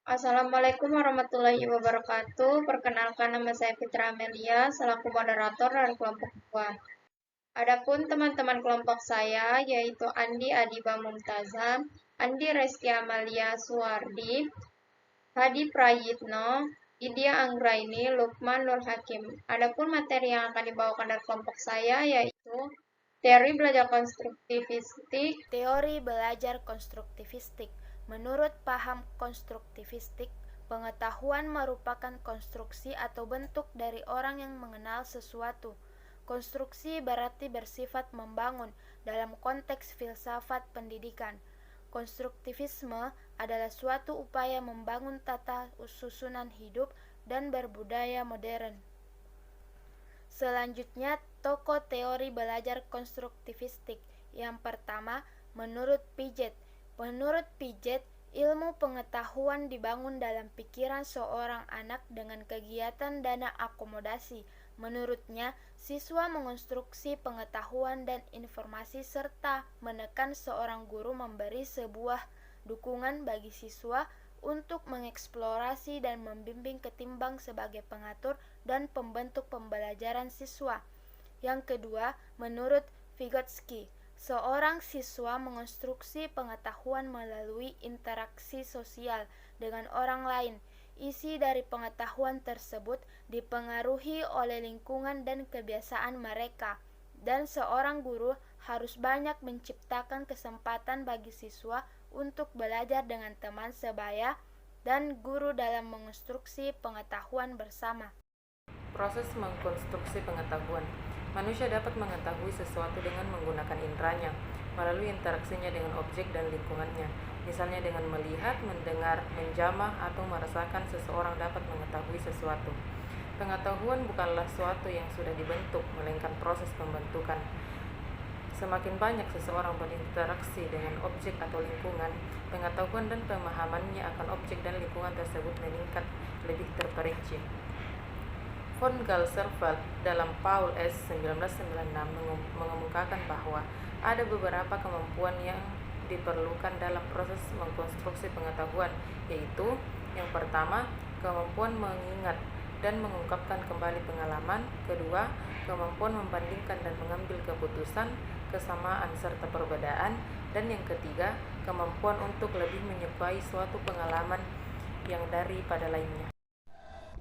Assalamualaikum warahmatullahi wabarakatuh. Perkenalkan nama saya Fitra Amelia selaku moderator dari kelompok 2. Adapun teman-teman kelompok saya yaitu Andi Adiba Mumtazam, Andi Reski Amalia Suwardi, Hadi Prayitno, Idya Anggraini, Lukman Nur Hakim. Adapun materi yang akan dibawakan dari kelompok saya yaitu Teori belajar konstruktivistik. Menurut paham konstruktivistik, pengetahuan merupakan konstruksi atau bentuk dari orang yang mengenal sesuatu. Konstruksi berarti bersifat membangun dalam konteks filsafat pendidikan. Konstruktivisme adalah suatu upaya membangun tata susunan hidup dan berbudaya modern. Selanjutnya, tokoh teori belajar konstruktivistik. Yang pertama, menurut Piaget. Menurut Piaget, ilmu pengetahuan dibangun dalam pikiran seorang anak dengan kegiatan dana akomodasi. Menurutnya, siswa mengonstruksi pengetahuan dan informasi serta menekan seorang guru memberi sebuah dukungan bagi siswa untuk mengeksplorasi dan membimbing ketimbang sebagai pengatur dan pembentuk pembelajaran siswa. Yang kedua, menurut Vygotsky, seorang siswa mengonstruksi pengetahuan melalui interaksi sosial dengan orang lain. Isi dari pengetahuan tersebut dipengaruhi oleh lingkungan dan kebiasaan mereka, dan seorang guru harus banyak menciptakan kesempatan bagi siswa untuk belajar dengan teman sebaya dan guru dalam mengonstruksi pengetahuan bersama. Proses mengkonstruksi pengetahuan. Manusia dapat mengetahui sesuatu dengan menggunakan inderanya, melalui interaksinya dengan objek dan lingkungannya. Misalnya dengan melihat, mendengar, menjamah, atau merasakan seseorang dapat mengetahui sesuatu. Pengetahuan bukanlah sesuatu yang sudah dibentuk, melainkan proses pembentukan. Semakin banyak seseorang berinteraksi dengan objek atau lingkungan, pengetahuan dan pemahamannya akan objek dan lingkungan tersebut meningkat lebih terperinci. Von Galserveld dalam Paul S. 1996 mengemukakan bahwa ada beberapa kemampuan yang diperlukan dalam proses mengkonstruksi pengetahuan, yaitu yang pertama, kemampuan mengingat dan mengungkapkan kembali pengalaman. Kedua, kemampuan membandingkan dan mengambil keputusan, kesamaan serta perbedaan. Dan yang ketiga, kemampuan untuk lebih menyukai suatu pengalaman yang daripada lainnya.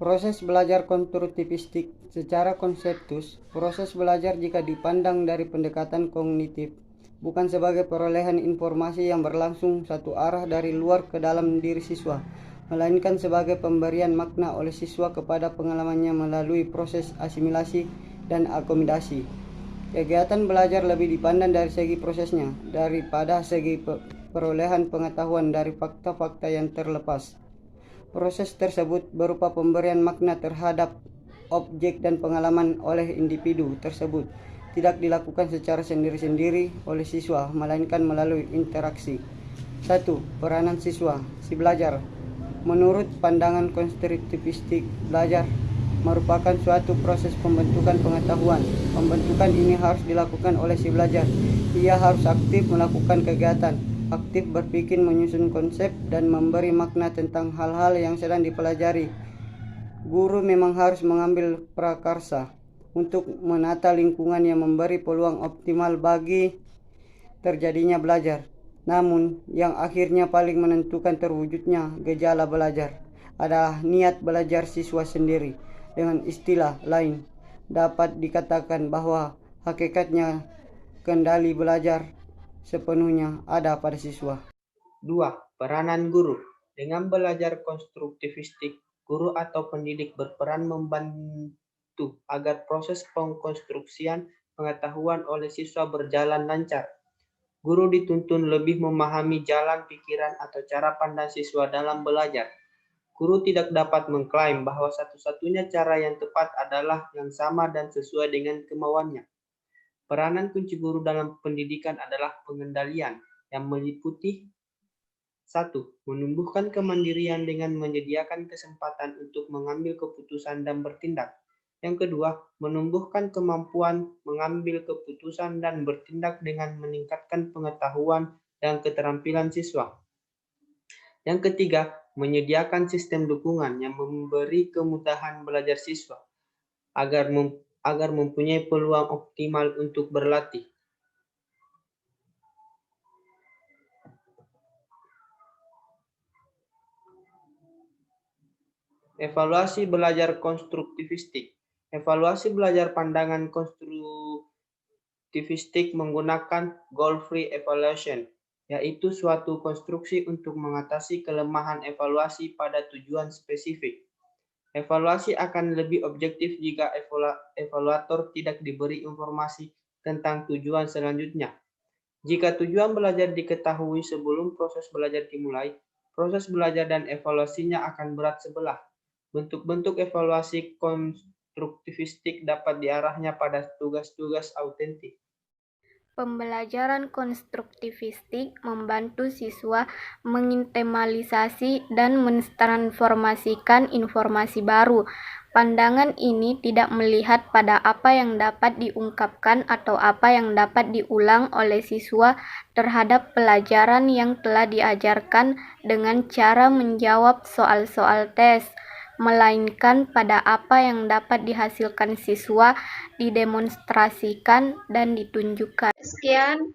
Proses belajar konstruktivistik secara konseptus, proses belajar jika dipandang dari pendekatan kognitif, bukan sebagai perolehan informasi yang berlangsung satu arah dari luar ke dalam diri siswa, melainkan sebagai pemberian makna oleh siswa kepada pengalamannya melalui proses asimilasi dan akomodasi. Kegiatan belajar lebih dipandang dari segi prosesnya daripada segi perolehan pengetahuan dari fakta-fakta yang terlepas. Proses tersebut berupa pemberian makna terhadap objek dan pengalaman oleh individu tersebut, tidak dilakukan secara sendiri-sendiri oleh siswa, melainkan melalui interaksi. 1. Peranan siswa, si belajar. Menurut pandangan konstruktivistik, belajar merupakan suatu proses pembentukan pengetahuan. Pembentukan ini harus dilakukan oleh si belajar. Ia harus aktif melakukan kegiatan, aktif berpikir, menyusun konsep, dan memberi makna tentang hal-hal yang sedang dipelajari. Guru memang harus mengambil prakarsa untuk menata lingkungan yang memberi peluang optimal bagi terjadinya belajar. Namun, yang akhirnya paling menentukan terwujudnya gejala belajar adalah niat belajar siswa sendiri. Dengan istilah lain, dapat dikatakan bahwa hakikatnya kendali belajar sepenuhnya ada pada siswa. 2. Peranan guru. Dengan belajar konstruktivistik, guru atau pendidik berperan membantu agar proses pengkonstruksian pengetahuan oleh siswa berjalan lancar. Guru dituntun lebih memahami jalan pikiran atau cara pandang siswa dalam belajar. Guru tidak dapat mengklaim bahwa satu-satunya cara yang tepat adalah yang sama dan sesuai dengan kemauannya. Peranan kunci guru dalam pendidikan adalah pengendalian yang meliputi 1. Menumbuhkan kemandirian dengan menyediakan kesempatan untuk mengambil keputusan dan bertindak. Yang kedua, menumbuhkan kemampuan mengambil keputusan dan bertindak dengan meningkatkan pengetahuan dan keterampilan siswa. Yang ketiga, menyediakan sistem dukungan yang memberi kemudahan belajar siswa agar mempunyai peluang optimal untuk berlatih. Evaluasi belajar konstruktivistik. Evaluasi belajar pandangan konstruktivistik menggunakan goal-free evaluation, yaitu suatu konstruksi untuk mengatasi kelemahan evaluasi pada tujuan spesifik. Evaluasi akan lebih objektif jika evaluator tidak diberi informasi tentang tujuan selanjutnya. Jika tujuan belajar diketahui sebelum proses belajar dimulai, proses belajar dan evaluasinya akan berat sebelah. Bentuk-bentuk evaluasi konstruktivistik dapat diarahnya pada tugas-tugas autentik. Pembelajaran konstruktivistik membantu siswa menginternalisasi dan mentransformasikan informasi baru. Pandangan ini tidak melihat pada apa yang dapat diungkapkan atau apa yang dapat diulang oleh siswa terhadap pelajaran yang telah diajarkan dengan cara menjawab soal-soal tes, melainkan pada apa yang dapat dihasilkan siswa, didemonstrasikan, dan ditunjukkan. Sekian